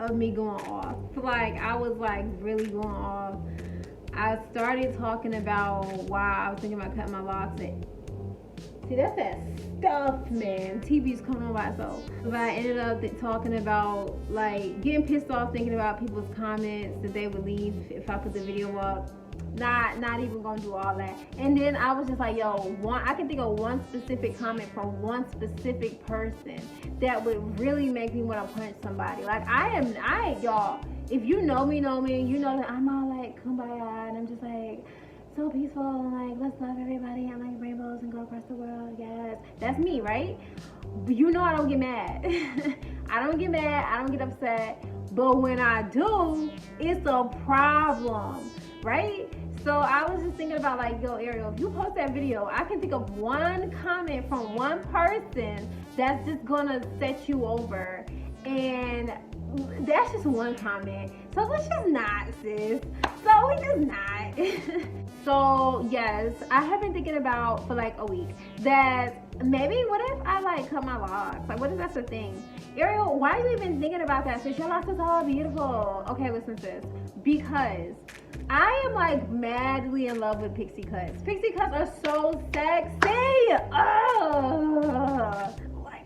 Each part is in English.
of me going off. Like, I was like really going off. I started talking about why I was thinking about cutting my locks. And see, that's that stuff, man. TV's coming on by itself. But I ended up talking about like getting pissed off thinking about people's comments that they would leave if I put the video up. Not even gonna do all that. And then I was just like, yo, I can think of one specific comment from one specific person that would really make me want to punch somebody. Like y'all, if you know me, you know that I'm all like kumbaya, and I'm just like so peaceful and like let's love everybody and like rainbows and go across the world. Yes, that's me, right? But you know I don't get mad. I don't get mad, I don't get upset, but when I do, it's a problem, right? So I was just thinking about like, yo, Ariel, if you post that video, I can think of one comment from one person that's just gonna set you over, and that's just one comment. So let's just not, sis. So we just not. So yes, I have been thinking about for like a week that maybe what if I like cut my locks? Like, what if that's the thing? Ariel, why are you even thinking about that? Sis, your locks is all beautiful. Okay, listen, sis. Because I am like madly in love with pixie cuts. Pixie cuts are so sexy. Like,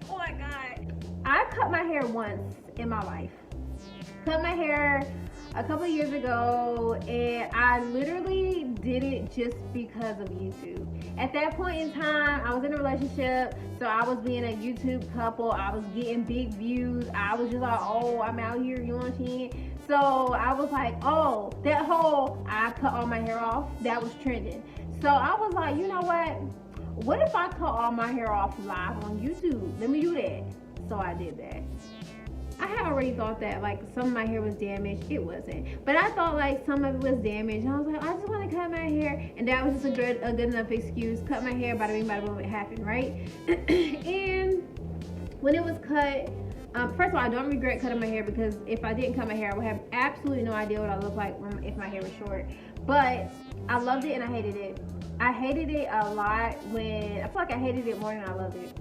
oh my God. I cut my hair once in my life. Cut my hair a couple of years ago, and I literally did it just because of YouTube. At that point in time, I was in a relationship, so I was being a YouTube couple. I was getting big views. I was just like, oh, I'm out here, you know what I'm saying? So I was like, oh, that whole I cut all my hair off, that was trending. So I was like, you know what if I cut all my hair off live on YouTube? Let me do that. So I did that. I had already thought that like some of my hair was damaged. It wasn't, but I thought like some of it was damaged. I was like, I just want to cut my hair, and that was just a good enough excuse. Cut my hair, bada bing, bada boom, it happened, right? And when it was cut, first of all, I don't regret cutting my hair, because if I didn't cut my hair, I would have absolutely no idea what I look like if my hair was short. But I loved it and I hated it. I hated it a lot I feel like I hated it more than I loved it.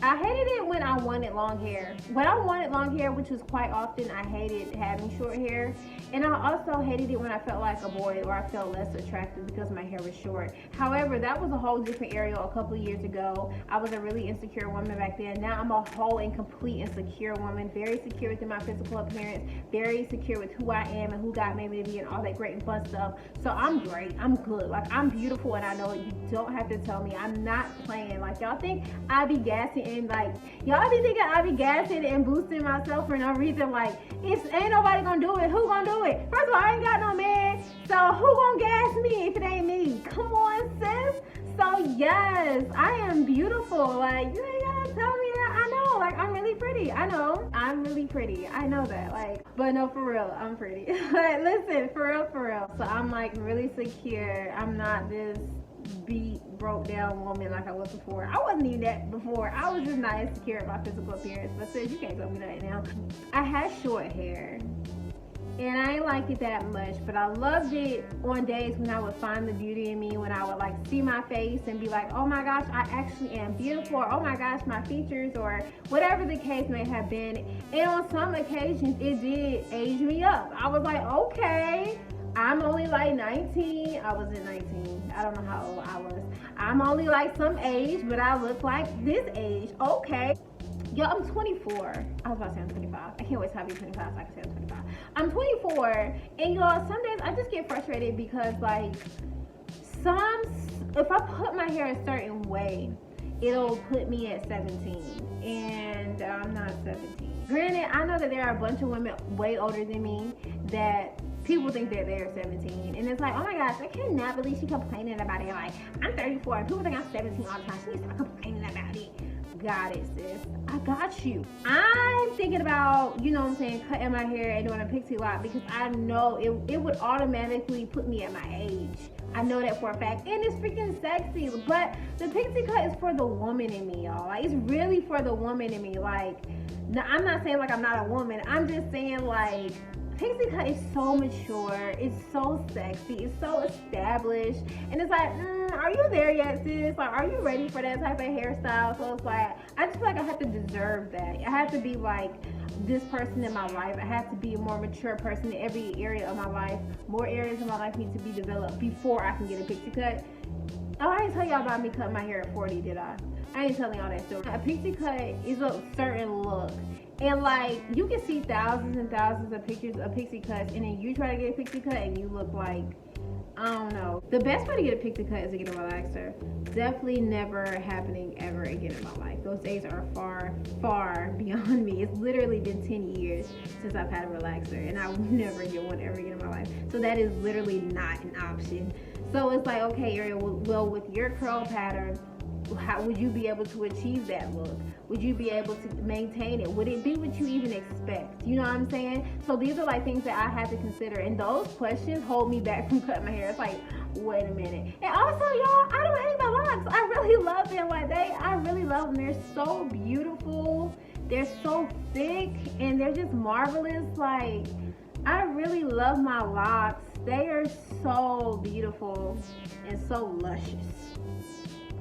I hated it when I wanted long hair. When I wanted long hair, which was quite often, I hated having short hair. And I also hated it when I felt like a boy, or I felt less attractive because my hair was short. However, that was a whole different area a couple of years ago. I was a really insecure woman back then. Now I'm a whole and complete insecure woman. Very secure within my physical appearance. Very secure with who I am and who God made me to be and all that great and fun stuff. So I'm great. I'm good. Like, I'm beautiful, and I know it. You don't have to tell me. I'm not playing. Like, y'all think I be gassing and like, y'all be thinking I be gassing and boosting myself for no reason. Like, ain't nobody gonna do it. Who gonna do it? First of all, I ain't got no man, so who gonna gas me if it ain't me? Come on, sis. So yes, I am beautiful. Like, you ain't gotta tell me that. I know, like, I'm really pretty. I know, I'm really pretty. I know that, like, but no, for real, I'm pretty. Like, listen, for real. So I'm like really secure. I'm not this beat, broke down woman like I was before. I wasn't even that before. I was just not insecure at my physical appearance. But sis, you can't tell me that now. I had short hair, and I ain't like it that much, but I loved it on days when I would find the beauty in me, when I would like see my face and be like, oh my gosh, I actually am beautiful, or oh my gosh, my features, or whatever the case may have been. And on some occasions, it did age me up. I was like, okay, I'm only like 19. I wasn't 19. I don't know how old I was. I'm only like some age, but I look like this age. Okay. Yo, I'm 24. I was about to say I'm 25. I can't wait till I be 25 so I can say I'm 25. I'm 24, and y'all, some days I just get frustrated because like if I put my hair a certain way, it'll put me at 17, and I'm not 17. Granted, I know that there are a bunch of women way older than me that people think that they're 17, and it's like, oh my gosh, I cannot believe she complaining about it. Like, I'm 34 and people think I'm 17 all the time. She needs to stop complaining about it. Got it, sis. I got you. I'm thinking about, you know what I'm saying, cutting my hair and doing a pixie lock, because I know it would automatically put me at my age. I know that for a fact, and it's freaking sexy. But the pixie cut is for the woman in me, y'all. Like, it's really for the woman in me. Like, now, I'm not saying like I'm not a woman. I'm just saying like pixie cut is so mature, it's so sexy, it's so established, and it's like, are you there yet, sis? Like, are you ready for that type of hairstyle? So it's like, I just feel like I have to deserve that. I have to be like this person in my life. I have to be a more mature person in every area of my life. More areas of my life need to be developed before I can get a pixie cut. Oh, I didn't tell y'all about me cutting my hair at 40, did I? I ain't telling y'all that story. A pixie cut is a certain look. And like, you can see thousands and thousands of pictures of pixie cuts, and then you try to get a pixie cut and you look like, I don't know. The best way to get a pixie cut is to get a relaxer. Definitely never happening ever again in my life. Those days are far, far beyond me. It's literally been 10 years since I've had a relaxer, and I will never get one ever again in my life. So that is literally not an option. So it's like, okay, Ariel, well, with your curl pattern, how would you be able to achieve that look? Would you be able to maintain it? Would it be what you even expect? You know what I'm saying? So these are like things that I had to consider, and those questions hold me back from cutting my hair. It's like, wait a minute. And also, y'all, I don't hate my locks. I really love them. Like, I really love them. They're so beautiful. They're so thick, and they're just marvelous. Like, I really love my locks. They are so beautiful and so luscious.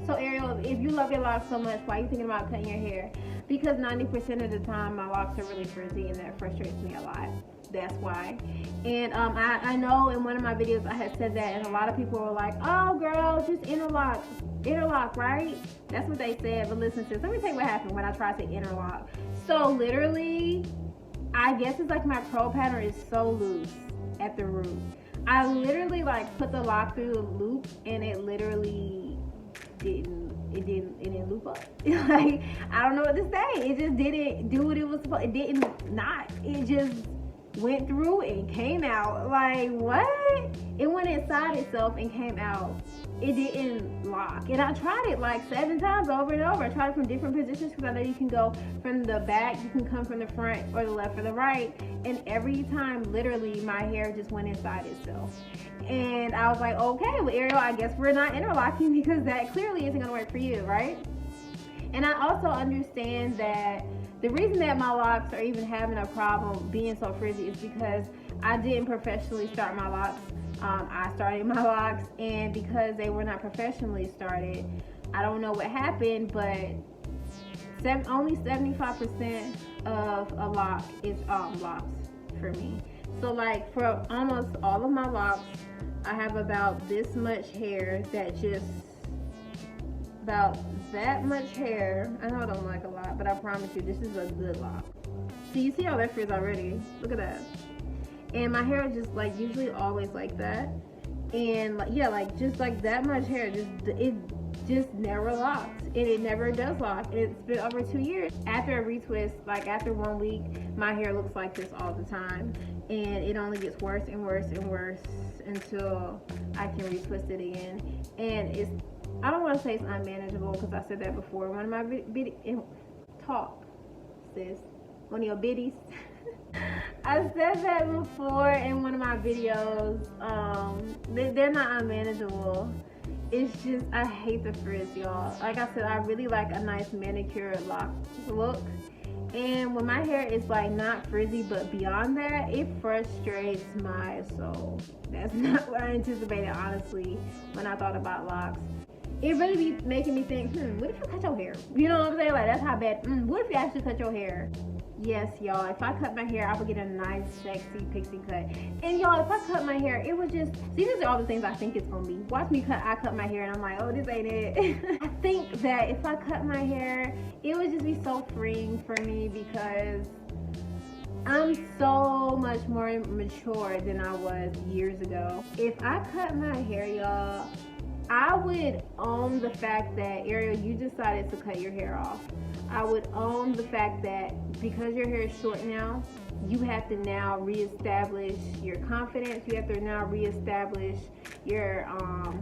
So Ariel, if you love your locks so much, why are you thinking about cutting your hair? Because 90% of the time my locks are really frizzy, and that frustrates me a lot. That's why. And I know in one of my videos I had said that, and a lot of people were like, oh girl, just interlock, right? That's what they said. But listen, sis, let me tell you what happened when I tried to interlock. So literally, I guess it's like my curl pattern is so loose at the root. I literally like put the lock through the loop, and it literally didn't loop up. Like, I don't know what to say. It just didn't do what it was supposed. It didn't not. It just went through and came out. Like, what? It went inside itself and came out. It didn't lock. And I tried it like 7 times over and over. I tried it from different positions, because I know you can go from the back, you can come from the front, or the left or the right. And every time, literally, my hair just went inside itself. And I was like, okay, well, Ariel, I guess we're not interlocking, because that clearly isn't gonna work for you, right? And I also understand that the reason that my locks are even having a problem being so frizzy is because I didn't professionally start my locks. I started my locks, and because they were not professionally started, I don't know what happened, but only 75% of a lock is locks for me. So like, for almost all of my locks, I have about this much hair about that much hair. I know I don't like a lot, but I promise you, this is a good lock. So you see how that frizz already? Look at that. And my hair is just like usually always like that. And like, yeah, like just like that much hair, it just never locks, and it never does lock. And it's been over 2 years. After a retwist, like after 1 week, my hair looks like this all the time, and it only gets worse and worse and worse until I can retwist it again. And I don't want to say it's unmanageable, because I said that before. One of my talk, sis, one of your biddies. I said that before in one of my videos. They're not unmanageable. It's just, I hate the frizz, y'all. Like I said, I really like a nice manicured lock look. And when my hair is like not frizzy, but beyond that, it frustrates my soul. That's not what I anticipated, honestly, when I thought about locks. It really be making me think, what if you cut your hair? You know what I'm saying? Like, that's how bad. What if you actually cut your hair? Yes, y'all, if I cut my hair, I would get a nice, sexy pixie cut. And y'all, if I cut my hair, it would just, see, these are all the things I think it's gonna be. Watch me I cut my hair, and I'm like, oh, this ain't it. I think that if I cut my hair, it would just be so freeing for me, because I'm so much more mature than I was years ago. If I cut my hair, y'all, I would own the fact that, Ariel, you decided to cut your hair off. I would own the fact that because your hair is short now, you have to now reestablish your confidence. You have to now reestablish your, I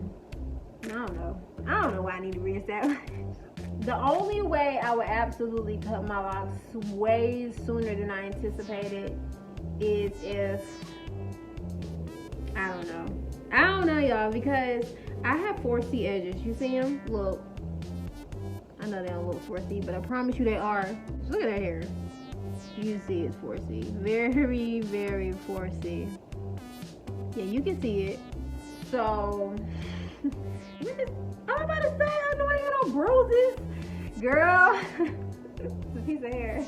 don't know why I need to reestablish. The only way I would absolutely cut my locks way sooner than I anticipated is if, I don't know, y'all, because I have 4C edges. You see them? Look. I know they don't look 4C, but I promise you they are. Just look at that hair. You see it's 4C. Very, very 4C. Yeah, you can see it. So, I'm about to say, I know I got no bruises. Girl, it's a piece of hair.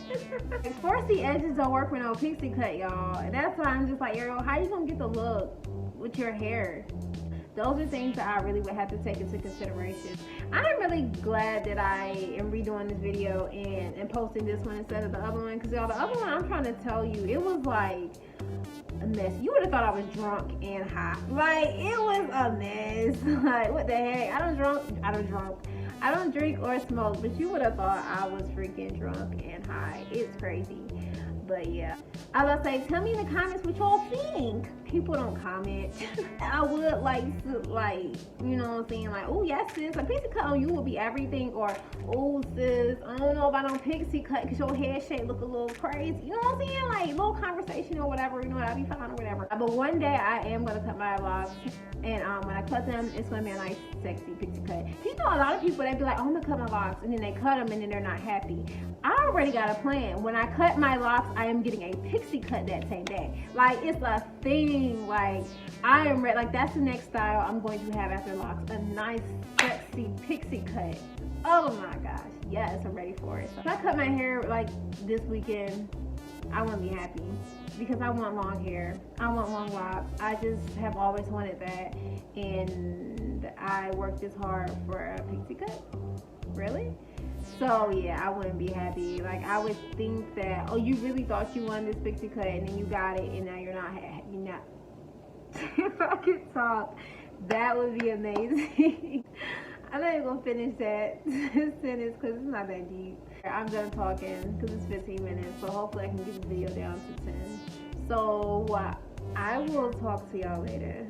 4C edges don't work with no pixie cut, y'all. And that's why I'm just like, Ariel, how you gonna get the look with your hair? Those are things that I really would have to take into consideration. I'm really glad that I am redoing this video and posting this one instead of the other one. Because y'all, the other one, I'm trying to tell you, it was like a mess. You would have thought I was drunk and high. Like, it was a mess. Like, what the heck? I don't drink or smoke, but you would have thought I was freaking drunk and high. It's crazy. But yeah, I was say, tell me in the comments what y'all think. People don't comment. I would like to, you know what I'm saying, like, oh yes sis, a pixie cut on you will be everything, or oh sis, I don't know about no pixie cut because your hair shape look a little crazy, you know what I'm saying, like little conversation or whatever, you know, I'll be fine or whatever. But one day I am gonna cut my locks, and when I cut them, it's gonna be a nice sexy pixie cut. You know, a lot of people, they be like, oh, I'm gonna cut my locks, and then they cut them and then they're not happy. I already got a plan. When I cut my locks, I am getting a pixie cut that same day. Like, it's a thing. Like, I am ready. Like, that's the next style I'm going to have after locks. A nice, sexy pixie cut. Oh my gosh. Yes, I'm ready for it. So if I cut my hair like this weekend, I want to be happy because I want long hair. I want long locks. I just have always wanted that, and I worked this hard for a pixie cut. Really? So yeah, I wouldn't be happy. Like, I would think that, oh, you really thought you wanted this pixie cut and then you got it and now you're not happy. You're not. If I could talk, that would be amazing. I'm not even gonna finish that sentence because it's not that deep. I'm done talking because it's 15 minutes, so hopefully I can get this video down to 10. So I will talk to y'all later.